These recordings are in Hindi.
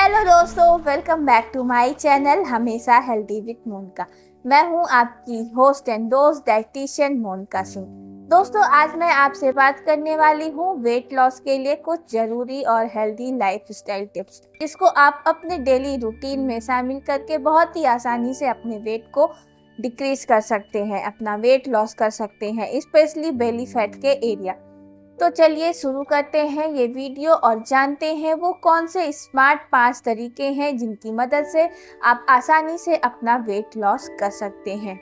हेलो दोस्तों, welcome back to my channel हमेशा हेल्दी विद मोनिका। मैं हूं आपकी होस्ट एंड दोस्त डाइटिशियन मोनिका सिंह। दोस्तों, आज मैं आपसे बात करने वाली हूं वेट लॉस के लिए कुछ ज़रूरी और हेल्दी लाइफस्टाइल टिप्स, जिसको आप अपने डेली रूटीन में शामिल करके बहुत ही आसानी से अपने वेट को डिक्रीज कर सकते हैं, अपना वेट लॉस कर सकते हैं, स्पेशली बेली फैट के एरिया। तो चलिए शुरू करते हैं ये वीडियो और जानते हैं वो कौन से स्मार्ट 5 तरीके हैं जिनकी मदद से आप आसानी से अपना वेट लॉस कर सकते हैं।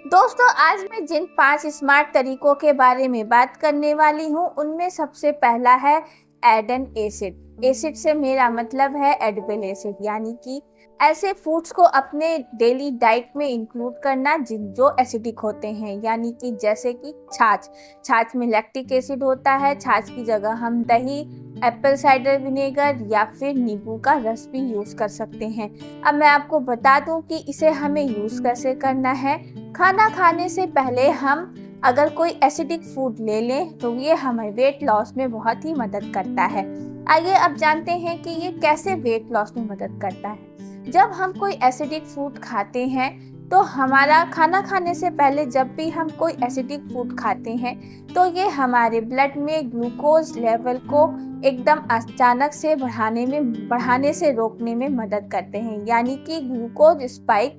दोस्तों, आज मैं जिन 5 स्मार्ट तरीकों के बारे में बात करने वाली हूँ उनमें सबसे पहला है एडन एसिड। एसिड से मेरा मतलब है एडिबल एसिड, यानी कि ऐसे फूड्स को अपने डेली डाइट में इंक्लूड करना जो एसिडिक होते हैं, यानी कि जैसे कि छाछ में लैक्टिक एसिड होता है। छाछ की जगह हम दही, एप्पल साइडर विनेगर या फिर नींबू का रस भी यूज़ कर सकते हैं। अब मैं आपको बता दूं कि इसे हमें यूज़ कैसे करना है। खाना खाने से पहले हम अगर कोई एसिडिक फूड ले लें तो ये हमें वेट लॉस में बहुत ही मदद करता है। आइए अब जानते हैं कि ये कैसे वेट लॉस में मदद करता है। जब हम कोई एसिडिक फूड खाते हैं तो हमारा खाना खाने से पहले जब भी हम कोई एसिडिक फूड खाते हैं तो ये हमारे ब्लड में ग्लूकोज लेवल को एकदम अचानक से बढ़ाने से रोकने में मदद करते हैं, यानी कि ग्लूकोज स्पाइक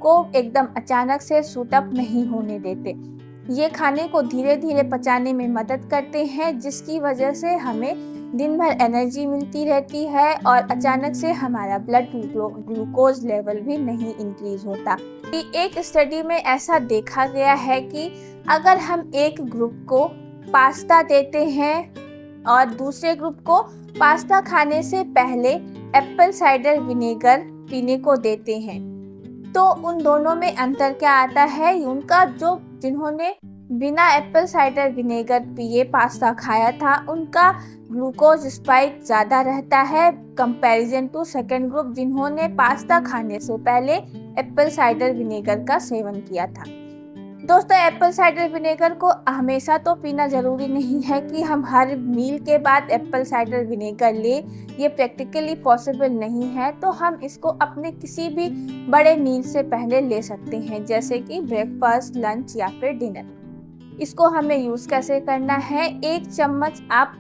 को एकदम अचानक से शूट अप नहीं होने देते। ये खाने को धीरे धीरे पचाने में मदद करते हैं, जिसकी वजह से हमें दिन भर एनर्जी मिलती रहती है और अचानक से हमारा ब्लड ग्लूकोज लेवल भी नहीं इंक्रीज होता। एक स्टडी में ऐसा देखा गया है कि अगर हम एक ग्रुप को पास्ता देते हैं और दूसरे ग्रुप को पास्ता खाने से पहले एप्पल साइडर विनेगर पीने को देते हैं तो उन दोनों में अंतर क्या आता है। जिन्होंने बिना एप्पल साइडर विनेगर पिए पास्ता खाया था उनका ग्लूकोज स्पाइक ज़्यादा रहता है कंपैरिजन टू सेकेंड ग्रुप जिन्होंने पास्ता खाने से पहले एप्पल साइडर विनेगर का सेवन किया था। दोस्तों, एप्पल साइडर विनेगर को हमेशा तो पीना ज़रूरी नहीं है कि हम हर मील के बाद एप्पल साइडर विनेगर लें, ये प्रैक्टिकली पॉसिबल नहीं है। तो हम इसको अपने किसी भी बड़े मील से पहले ले सकते हैं, जैसे कि ब्रेकफास्ट, लंच या फिर डिनर। इसको हमें यूज़ कैसे करना है। 1 चम्मच आप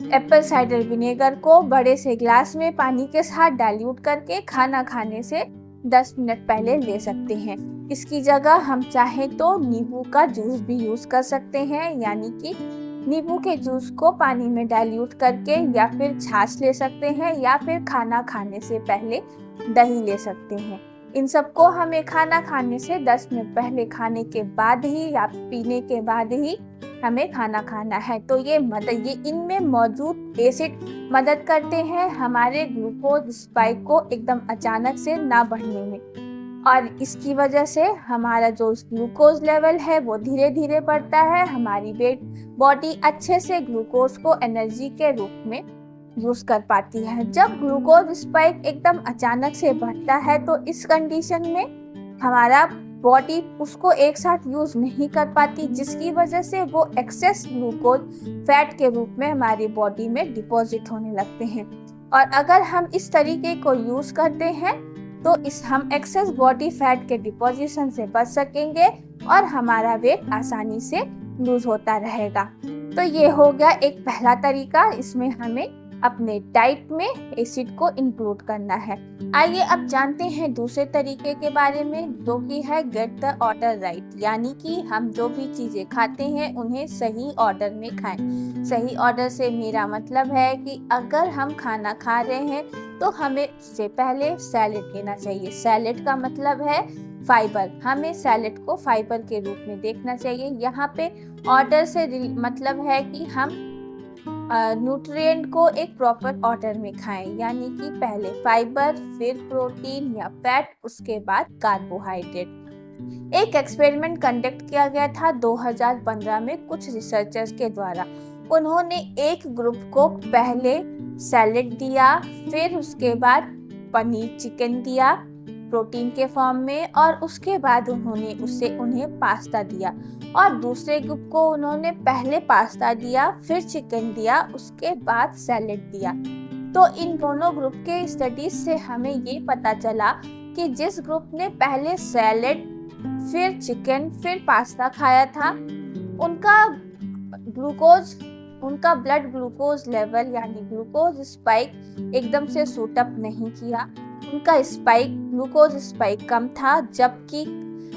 एप्पल साइडर विनेगर को बड़े से ग्लास में पानी के साथ डाइल्यूट करके खाना खाने से 10 मिनट पहले ले सकते हैं। इसकी जगह हम चाहें तो नींबू का जूस भी यूज़ कर सकते हैं, यानी कि नींबू के जूस को पानी में डाइल्यूट करके या फिर छाछ ले सकते हैं या फिर खाना खाने से पहले दही ले सकते हैं। इन सबको हमें खाना खाने से 10 मिनट पहले खाने के बाद ही या पीने के बाद ही हमें खाना खाना है। तो ये इनमें मौजूद एसिड मदद करते हैं हमारे ग्लूकोज स्पाइक को एकदम अचानक से ना बढ़ने में, और इसकी वजह से हमारा जो ग्लूकोज लेवल है वो धीरे धीरे बढ़ता है। हमारी बॉडी अच्छे से ग्लूकोज को एनर्जी के रूप में यूज़ कर पाती है। जब ग्लूकोज स्पाइक एकदम अचानक से बढ़ता है तो इस कंडीशन में हमारा बॉडी उसको एक साथ यूज़ नहीं कर पाती, जिसकी वजह से वो एक्सेस ग्लूकोज फैट के रूप में हमारी बॉडी में डिपॉजिट होने लगते हैं। और अगर हम इस तरीके को यूज़ करते हैं तो हम एक्सेस बॉडी फैट के डिपोजिशन से बच सकेंगे और हमारा वेट आसानी से लूज होता रहेगा। तो ये हो गया एक पहला तरीका, इसमें हमें अपने डाइट में एसिड को इंक्लूड करना है। आइए अब जानते हैं दूसरे तरीके के बारे में, जो कि है गेट द ऑर्डर राइट, यानी कि हम जो भी चीज़ें खाते हैं उन्हें सही ऑर्डर में खाएं। सही ऑर्डर से मेरा मतलब है कि अगर हम खाना खा रहे हैं तो हमें उससे पहले सैलेड लेना चाहिए। सैलेड का मतलब है फाइबर, हमें सैलेड को फाइबर के रूप में देखना चाहिए। यहाँ पे ऑर्डर से मतलब है कि हम न्यूट्रिएंट को एक प्रॉपर ऑर्डर में खाएं, यानी कि पहले फाइबर, फिर प्रोटीन या फैट, उसके बाद कार्बोहाइड्रेट। एक एक्सपेरिमेंट कंडक्ट किया गया था 2015 में कुछ रिसर्चर्स के द्वारा। उन्होंने एक ग्रुप को पहले सैलेड दिया, फिर उसके बाद पनीर चिकन दिया प्रोटीन के फॉर्म में, और उसके बाद उन्होंने उन्हें पास्ता दिया। और दूसरे ग्रुप को उन्होंने पहले पास्ता दिया, फिर चिकन दिया, उसके बाद सैलेड दिया। तो इन दोनों ग्रुप के स्टडीज से हमें ये पता चला कि जिस ग्रुप ने पहले सैलेड, फिर चिकन, फिर पास्ता खाया था, उनका ब्लड ग्लूकोज लेवल यानी ग्लूकोज स्पाइक एकदम से सूट अप नहीं किया। उनका ग्लूकोज स्पाइक कम था, जबकि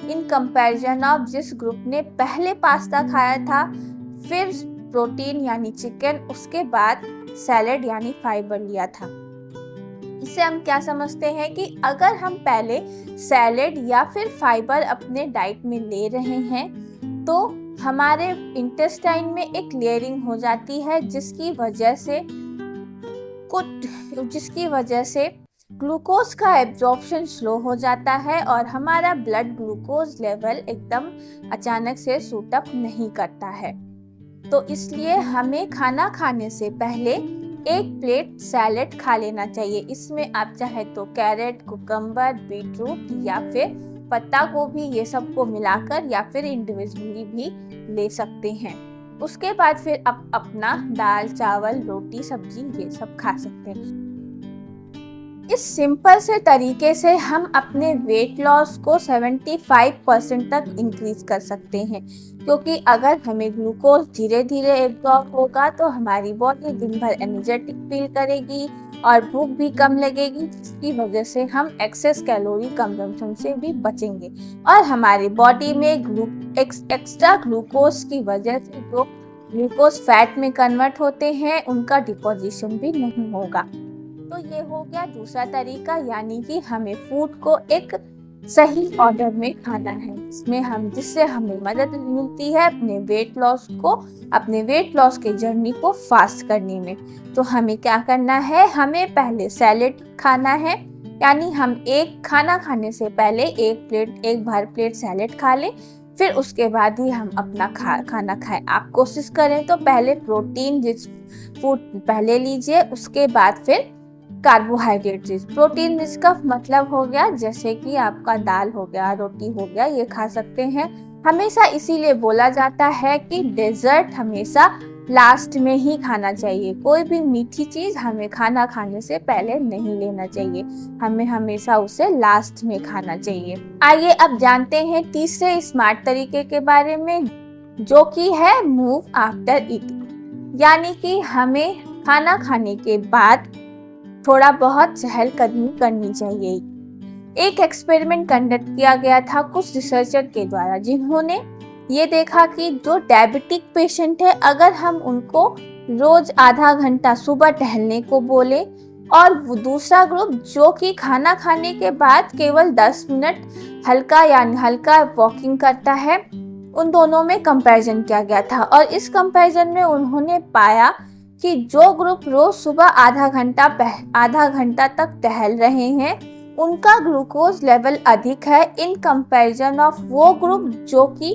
इन कंपैरिजन ऑफ जिस ग्रुप ने पहले पास्ता खाया था, फिर प्रोटीन यानी चिकन, उसके बाद सैलेड यानी फाइबर लिया था। इससे हम क्या समझते हैं कि अगर हम पहले सैलेड या फिर फाइबर अपने डाइट में ले रहे हैं तो हमारे इंटेस्टाइन में एक लेयरिंग हो जाती है, जिसकी वजह से ग्लूकोज का एब्जॉर्प्शन स्लो हो जाता है और हमारा ब्लड ग्लूकोज लेवल एकदम अचानक से सूट अप नहीं करता है। तो इसलिए हमें खाना खाने से पहले एक प्लेट सैलेड खा लेना चाहिए। इसमें आप चाहे तो कैरेट, कुकम्बर, बीटरूट या फिर पत्ता गोभी, ये सब को मिलाकर या फिर इंडिविजुअली भी ले सकते हैं। उसके बाद फिर आप अपना दाल, चावल, रोटी, सब्जी ये सब खा सकते हैं। इस सिंपल से तरीके से हम अपने वेट लॉस को 75% तक इंक्रीज कर सकते हैं, क्योंकि अगर हमें ग्लूकोज धीरे धीरे एब्जॉर्ब होगा तो हमारी बॉडी दिन भर एनर्जेटिक फील करेगी और भूख भी कम लगेगी, जिसकी वजह से हम एक्सेस कैलोरी कंजम्पशन से भी बचेंगे और हमारी बॉडी में एक्स्ट्रा ग्लूकोज की वजह से जो ग्लूकोज फैट में कन्वर्ट होते हैं उनका डिपोजिशन भी नहीं होगा। तो ये हो गया दूसरा तरीका, यानी कि हमें फूड को एक सही ऑर्डर में खाना है, जिससे हमें मदद मिलती है अपने वेट लॉस के जर्नी को फास्ट करने में। तो हमें क्या करना है, हमें पहले सैलेड खाना है, यानी हम एक खाना खाने से पहले एक भर प्लेट सैलेड खा लें, फिर उसके बाद ही हम अपना खाना खाएं। आप कोशिश करें तो पहले प्रोटीन फूड पहले लीजिए, उसके बाद फिर कार्बोहाइड्रेट चीज। प्रोटीन जिसका मतलब हो गया जैसे कि आपका दाल हो गया, रोटी हो गया, ये खा सकते हैं। हमेशा इसीलिए बोला जाता है कि डेजर्ट हमेशा लास्ट में ही खाना चाहिए। कोई भी मीठी चीज हमें खाना खाने से पहले नहीं लेना चाहिए, हमें हमेशा उसे लास्ट में खाना चाहिए। आइए अब जानते हैं तीसरे स्मार्ट तरीके के बारे में, जो कि है मूव आफ्टर ईटिंग, यानी कि हमें खाना खाने के बाद थोड़ा बहुत चहलकदमी करनी चाहिए। एक एक्सपेरिमेंट कंडक्ट किया गया था कुछ रिसर्चर के द्वारा, जिन्होंने ये देखा कि जो डायबिटिक पेशेंट है, अगर हम उनको रोज आधा घंटा सुबह टहलने को बोले और दूसरा ग्रुप जो कि खाना खाने के बाद केवल 10 मिनट हल्का वॉकिंग करता है, उन दोनों में कंपैरिजन किया गया था। और इस कंपैरिजन में उन्होंने पाया कि जो ग्रुप रोज सुबह आधा घंटा तक टहल रहे हैं, उनका ग्लूकोज लेवल अधिक है इन कंपैरिजन ऑफ वो ग्रुप जो कि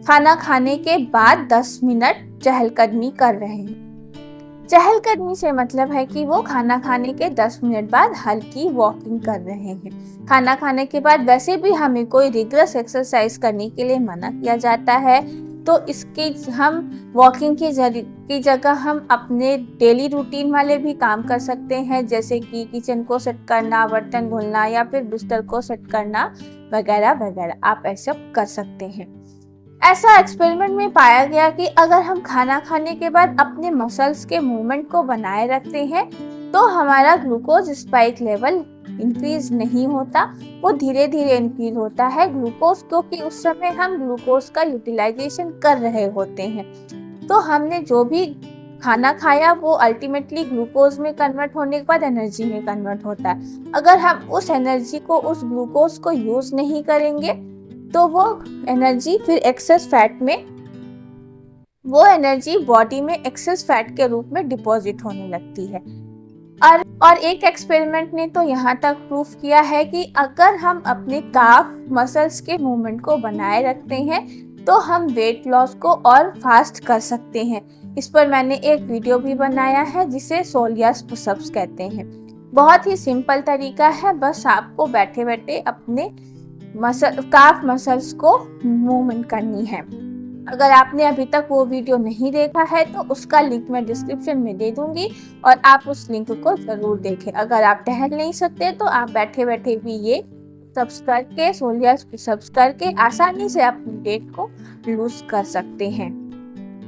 खाना खाने के बाद 10 मिनट चहलकदमी कर रहे हैं। चहलकदमी से मतलब है कि वो खाना खाने के 10 मिनट बाद हल्की वॉकिंग कर रहे हैं। खाना खाने के बाद वैसे भी हमें कोई रिगरस एक्सरसाइज करने के लिए मना किया जाता है, तो इसकी हम वॉकिंग की जगह हम अपने डेली रूटीन वाले भी काम कर सकते हैं, जैसे कि किचन को सेट करना, बर्तन धुलना या फिर बिस्तर को सेट करना वगैरह वगैरह, आप ऐसा कर सकते हैं। ऐसा एक्सपेरिमेंट में पाया गया कि अगर हम खाना खाने के बाद अपने मसल्स के मूवमेंट को बनाए रखते हैं तो हमारा ग्लूकोज स्पाइक लेवल इंक्रीज नहीं होता, वो धीरे धीरे इंक्रीज होता है ग्लूकोज, क्योंकि उस समय हम ग्लूकोज का यूटिलाइजेशन कर रहे होते हैं। तो हमने जो भी खाना खाया वो अल्टीमेटली ग्लूकोज में कन्वर्ट होने के बाद एनर्जी में कन्वर्ट होता है। अगर हम उस ग्लूकोज को यूज नहीं करेंगे तो वो एनर्जी बॉडी में एक्सेस फैट के रूप में डिपॉजिट होने लगती है। और एक एक्सपेरिमेंट ने तो यहाँ तक प्रूफ किया है कि अगर हम अपने काफ मसल्स के मूवमेंट को बनाए रखते हैं तो हम वेट लॉस को और फास्ट कर सकते हैं। इस पर मैंने एक वीडियो भी बनाया है जिसे सोलियास पुशअप्स कहते हैं। बहुत ही सिंपल तरीका है, बस आपको बैठे बैठे अपने काफ मसल्स को मूवमेंट करनी है। अगर आपने अभी तक वो वीडियो नहीं देखा है तो उसका लिंक मैं डिस्क्रिप्शन में दे दूंगी और आप उस लिंक को जरूर देखें। अगर आप टहल नहीं सकते तो आप बैठे बैठे भी ये सोलियास पुशअप्स करके आसानी से अपनी वेट को लूज कर सकते हैं।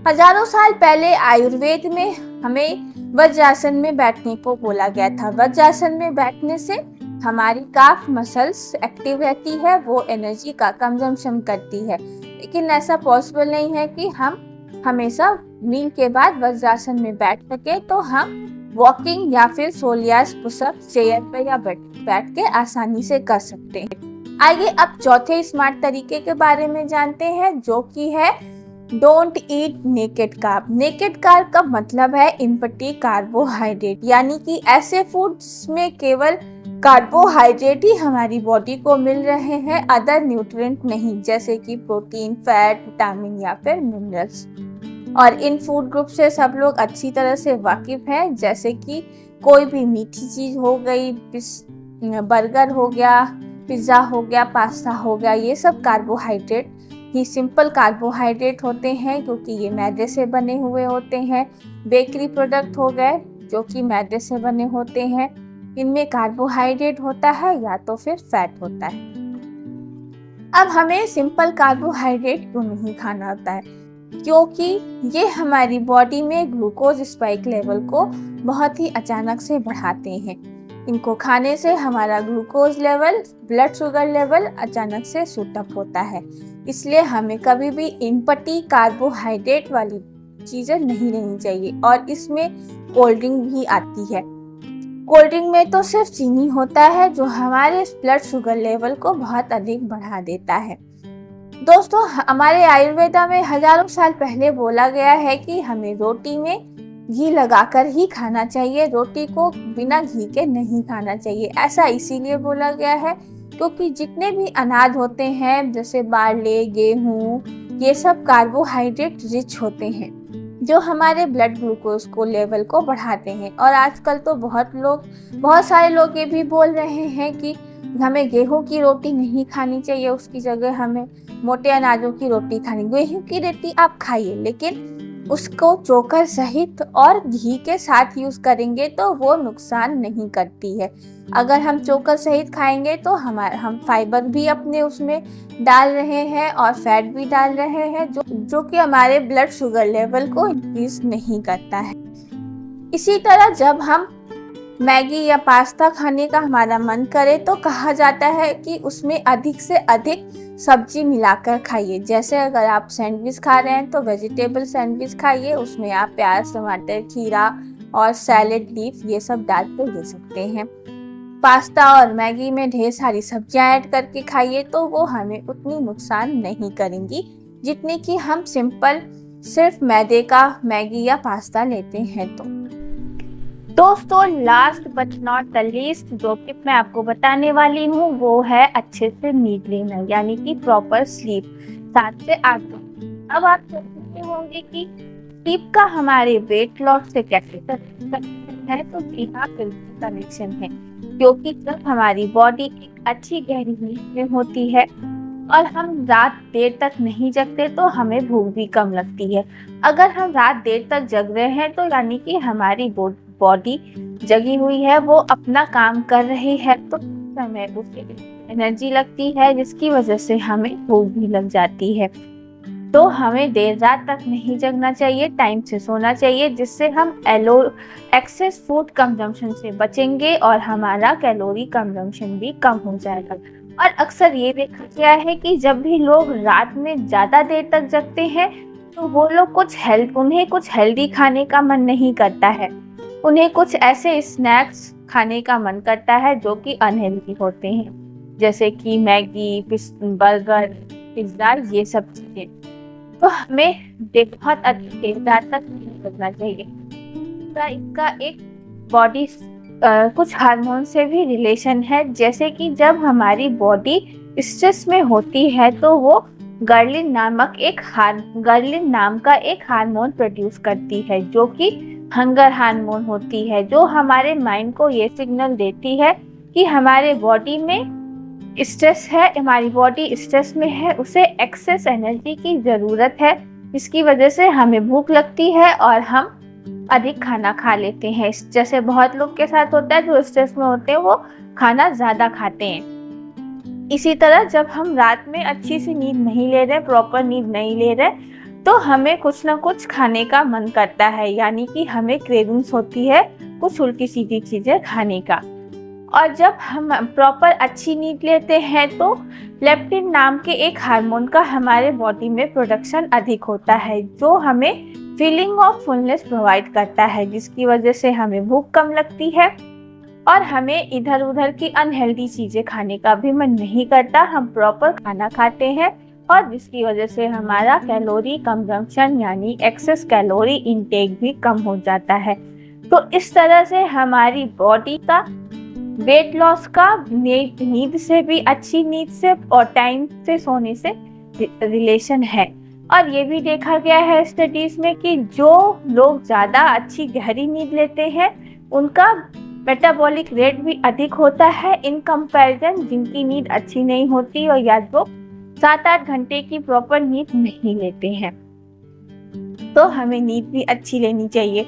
हजारों साल पहले आयुर्वेद में हमें वज्रासन में बैठने को बोला गया था। वज्रासन में बैठने से हमारी काफ मसल्स एक्टिव रहती है, वो एनर्जी का कंजम्पशन करती है। लेकिन ऐसा पॉसिबल नहीं है कि हम हमेशा मील के बाद वज्रासन में बैठ सके, तो हम वॉकिंग या फिर सोलियास पुशअप चेयर पे या बैठ के आसानी से कर सकते हैं। आइए अब चौथे स्मार्ट तरीके के बारे में जानते हैं, जो कि है don't eat naked carb. Naked carb का मतलब है इम्पटी कार्बोहाइड्रेट, यानी कि ऐसे फूड्स में केवल कार्बोहाइड्रेट ही हमारी बॉडी को मिल रहे हैं, अदर न्यूट्रिएंट नहीं, जैसे कि प्रोटीन, फैट, विटामिन या फिर मिनरल्स। और इन फूड ग्रुप से सब लोग अच्छी तरह से वाकिफ हैं, जैसे कि कोई भी मीठी चीज हो गई, बर्गर हो गया, पिज्जा हो गया, पास्ता हो गया, ये सब कार्बोहाइड्रेट ही सिंपल कार्बोहाइड्रेट होते हैं, क्योंकि ये मैदे से बने हुए होते हैं। बेकरी प्रोडक्ट हो गए जो कि मैदे से बने होते हैं, इनमें कार्बोहाइड्रेट होता है या तो फिर फैट होता है। अब हमें सिंपल कार्बोहाइड्रेट क्यों नहीं खाना होता है? क्योंकि ये हमारी बॉडी में ग्लूकोज स्पाइक लेवल को बहुत ही अचानक से बढ़ाते हैं। इनको खाने से हमारा glucose level, blood sugar level अचानक से शूट अप होता है। इसलिए हमें कभी भी इम्पटी कार्बोहाइड्रेट वाली चीजें नहीं लेनी चाहिए। और इसमें कोल्ड ड्रिंक भी आती है। कोल्ड ड्रिंक में तो सिर्फ चीनी होता है, जो हमारे ब्लड शुगर लेवल को बहुत अधिक बढ़ा देता है। दोस्तों, हमारे आयुर्वेदा में हजारों साल पहले बोला गया है कि हमें रोटी में घी लगाकर ही खाना चाहिए, रोटी को बिना घी के नहीं खाना चाहिए। ऐसा इसीलिए बोला गया है क्योंकि जितने भी अनाज होते हैं, जैसे बार्ले, गेहूं, ये सब कार्बोहाइड्रेट रिच होते हैं, जो हमारे ब्लड ग्लूकोज को लेवल को बढ़ाते हैं। और आजकल तो बहुत सारे लोग ये भी बोल रहे हैं कि हमें गेहूं की रोटी नहीं खानी चाहिए, उसकी जगह हमें मोटे अनाजों की रोटी खानी। गेहूं की रोटी आप खाइए, लेकिन उसको चोकर सहित और घी के साथ यूज करेंगे तो वो नुकसान नहीं करती है। अगर हम चोकर सहित खाएंगे तो हम फाइबर भी अपने उसमें डाल रहे हैं और फैट भी डाल रहे हैं, जो कि हमारे ब्लड शुगर लेवल को इंक्रीज नहीं करता है। इसी तरह जब हम मैगी या पास्ता खाने का हमारा मन करे तो कहा जाता है कि उसमें अधिक से अधिक सब्जी मिलाकर खाइए। जैसे अगर आप सैंडविच खा रहे हैं तो वेजिटेबल सैंडविच खाइए, उसमें आप प्याज, टमाटर, खीरा और सैलेड लीफ ये सब डाल कर दे सकते हैं। पास्ता और मैगी में ढेर सारी सब्जियां ऐड करके खाइए तो वो हमें उतनी नुकसान नहीं करेंगी जितनी कि हम सिर्फ मैदे का मैगी या पास्ता लेते हैं। तो दोस्तों, last but not the least जो टिप मैं आपको बताने वाली हूँ वो है अच्छे से नींद लेना, यानी कि प्रॉपर स्लीप 7 से 8 घंटे। अब आप सोचते होंगे कि स्लीप का हमारे वेट लॉस से कैसे कनेक्शन है, तो जी हाँ, बिल्कुल कनेक्शन है। क्योंकि जब हमारी बॉडी एक अच्छी गहरी नींद में होती है और हम रात देर तक नहीं जगते तो हमें भूख भी कम लगती है। अगर हम रात देर तक जग रहे हैं तो यानी कि हमारी बॉडी जगी हुई है, वो अपना काम कर रही है, तो समय उसे एनर्जी लगती है, जिसकी वजह से हमें भूख भी लग जाती है। तो हमें देर रात तक नहीं जगना चाहिए, टाइम से सोना चाहिए, जिससे हम एक्सेस फूड कंजम्पशन से बचेंगे और हमारा कैलोरी कंजम्पशन भी कम हो जाएगा। और अक्सर ये देखा गया है कि जब भी लोग रात में ज़्यादा देर तक जगते हैं तो वो लोग उन्हें कुछ हेल्दी खाने का मन नहीं करता है, उन्हें कुछ ऐसे स्नैक्स खाने का मन करता है जो कि अनहेल्दी होते हैं, जैसे कि मैगी, बर्गर, पिज्ज़ा, ये सब चीज़ें। तो हमें बहुत अच्छी रात तक नहीं करना चाहिए। इसका एक बॉडी कुछ हार्मोन से भी रिलेशन है, जैसे कि जब हमारी बॉडी स्ट्रेस में होती है तो वो गर्लिन नाम का एक हार्मोन प्रोड्यूस करती है, जो कि हंगर हार्मोन होती है, जो हमारे माइंड को ये सिग्नल देती है कि हमारे बॉडी में स्ट्रेस है, हमारी बॉडी स्ट्रेस में है, उसे एक्सेस एनर्जी की ज़रूरत है। इसकी वजह से हमें भूख लगती है और हम अधिक खाना खा लेते हैं। जैसे बहुत लोग के साथ होता है, जो स्ट्रेस में होते हैं वो खाना ज़्यादा खाते हैं। इसी तरह जब हम रात में अच्छी सी नींद नहीं ले रहे, प्रॉपर नींद नहीं ले रहे, तो हमें कुछ ना कुछ खाने का मन करता है, यानी कि हमें क्रेविंग्स होती है कुछ उल्टी सीधी चीज़ें खाने का। और जब हम प्रॉपर अच्छी नींद लेते हैं तो लेप्टिन नाम के एक हार्मोन का हमारे बॉडी में प्रोडक्शन अधिक होता है, जो हमें फीलिंग ऑफ फुलनेस प्रोवाइड करता है, जिसकी वजह से हमें भूख कम लगती है और हमें इधर उधर की अनहेल्दी चीज़ें खाने का भी मन नहीं करता। हम प्रॉपर खाना खाते हैं और जिसकी वजह से हमारा कैलोरी कंजम्पशन यानी एक्सेस कैलोरी इनटेक भी कम हो जाता है। तो इस तरह से हमारी बॉडी का वेट लॉस का नींद से भी, अच्छी नींद से और टाइम से सोने से रिलेशन है। और ये भी देखा गया है स्टडीज में कि जो लोग ज़्यादा अच्छी गहरी नींद लेते हैं उनका मेटाबॉलिक रेट भी अधिक होता है इन कंपैरिजन जिनकी नींद अच्छी नहीं होती और या वो 7-8 घंटे की प्रॉपर नींद नहीं लेते हैं। तो हमें नींद भी अच्छी लेनी चाहिए।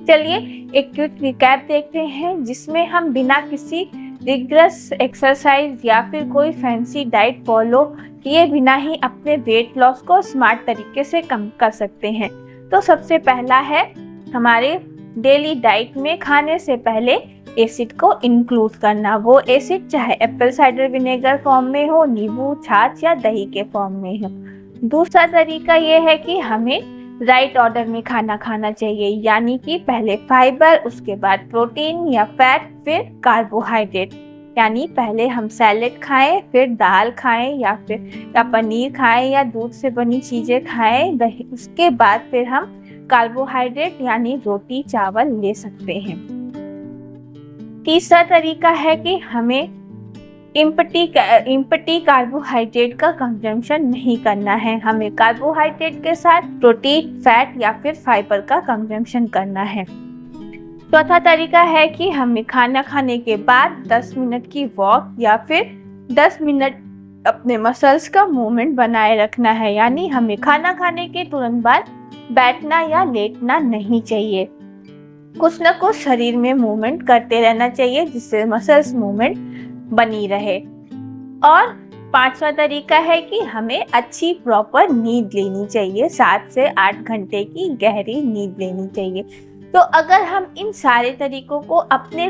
चलिए एक क्विक रिकैप देखते हैं, जिसमें हम बिना किसी रिग्रेस एक्सरसाइज या फिर कोई फैंसी डाइट फॉलो किए बिना ही अपने वेट लॉस को स्मार्ट तरीके से कम कर सकते हैं। तो सबसे पहला है हमारे डेली डाइट में खाने से पहले एसिड को इंक्लूड करना। वो एसिड चाहे एप्पल साइडर विनेगर फॉर्म में हो, नींबू, छाछ या दही के फॉर्म में हो। दूसरा तरीका ये है कि हमें राइट ऑर्डर में खाना खाना चाहिए, यानी कि पहले फाइबर, उसके बाद प्रोटीन या फैट, फिर कार्बोहाइड्रेट। यानी पहले हम सैलेड खाएं, फिर दाल खाएं या पनीर खाएं या दूध से बनी चीज़ें खाएं, दही, उसके बाद फिर हम कार्बोहाइड्रेट यानी रोटी चावल ले सकते हैं। तीसरा तरीका है कि हमें इम्पटी कार्बोहाइड्रेट का कंजम्पशन नहीं करना है। हमें कार्बोहाइड्रेट के साथ प्रोटीन, फैट या फिर फाइबर का कंजम्पशन करना है। चौथा तरीका है कि हमें खाना खाने के बाद 10 मिनट की वॉक या फिर 10 मिनट अपने मसल्स का मूवमेंट बनाए रखना है। यानी हमें खाना खाने के तुरंत बाद बैठना या लेटना नहीं चाहिए। कुछ न कुछ शरीर में मूवमेंट करते रहना चाहिए, जिससे मसल्स मूवमेंट बनी रहे। और पांचवा तरीका है कि हमें अच्छी प्रॉपर नींद लेनी चाहिए, 7 से 8 घंटे की गहरी नींद लेनी चाहिए। तो अगर हम इन सारे तरीकों को अपने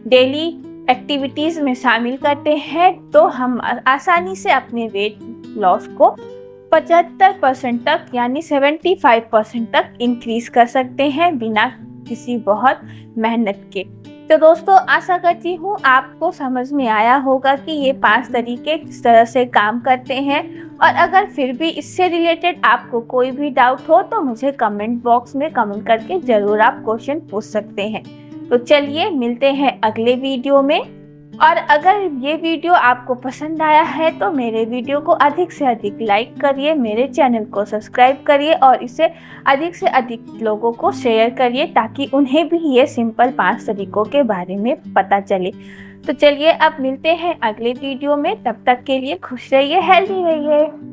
डेली एक्टिविटीज़ में शामिल करते हैं तो हम आसानी से अपने वेट लॉस को 75% तक यानी 75% तक इंक्रीज कर सकते हैं बिना किसी बहुत मेहनत के। तो दोस्तों आशा करती हूँ आपको समझ में आया होगा कि ये 5 तरीके किस तरह से काम करते हैं। और अगर फिर भी इससे रिलेटेड आपको कोई भी डाउट हो तो मुझे कमेंट बॉक्स में कमेंट करके ज़रूर आप क्वेश्चन पूछ सकते हैं। तो चलिए मिलते हैं अगले वीडियो में। और अगर ये वीडियो आपको पसंद आया है तो मेरे वीडियो को अधिक से अधिक लाइक करिए, मेरे चैनल को सब्सक्राइब करिए और इसे अधिक से अधिक लोगों को शेयर करिए, ताकि उन्हें भी ये सिंपल 5 तरीकों के बारे में पता चले। तो चलिए अब मिलते हैं अगले वीडियो में। तब तक के लिए खुश रहिए, हेल्दी रहिए।